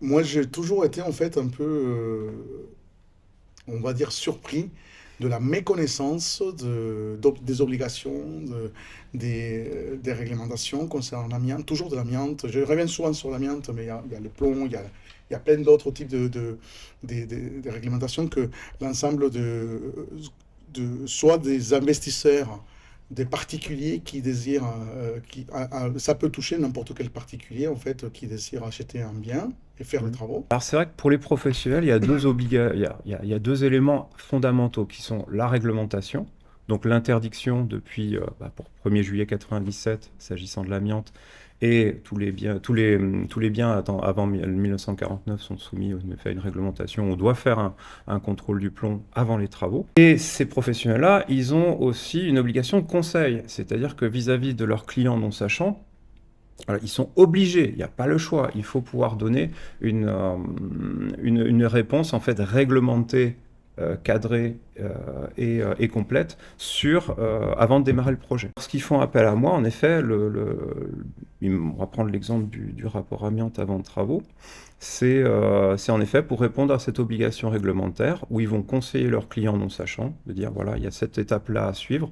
Moi, j'ai toujours été en fait un peu, on va dire, surpris de la méconnaissance des obligations, des réglementations concernant l'amiante, toujours de l'amiante. Je reviens souvent sur l'amiante, mais il y a le plomb, il y a plein d'autres types de réglementations que l'ensemble soit des investisseurs, des particuliers qui désirent, ça peut toucher n'importe quel particulier en fait qui désire acheter un bien et faire les Mhm. travaux. Alors c'est vrai que pour les professionnels, il y a il y a deux éléments fondamentaux qui sont la réglementation, donc l'interdiction depuis pour 1er juillet 97 s'agissant de l'amiante, et tous les biens avant 1949 sont soumis à une réglementation. On doit faire un contrôle du plomb avant les travaux. Et ces professionnels-là, ils ont aussi une obligation de conseil, c'est-à-dire que vis-à-vis de leurs clients non sachants, ils sont obligés, il n'y a pas le choix. Il faut pouvoir donner une réponse en fait réglementée, cadrée et complète avant de démarrer le projet. Lorsqu'ils font appel à moi, en effet, on va prendre l'exemple du rapport amiante avant de travaux. C'est en effet pour répondre à cette obligation réglementaire où ils vont conseiller leurs clients non sachants, de dire voilà, il y a cette étape-là à suivre.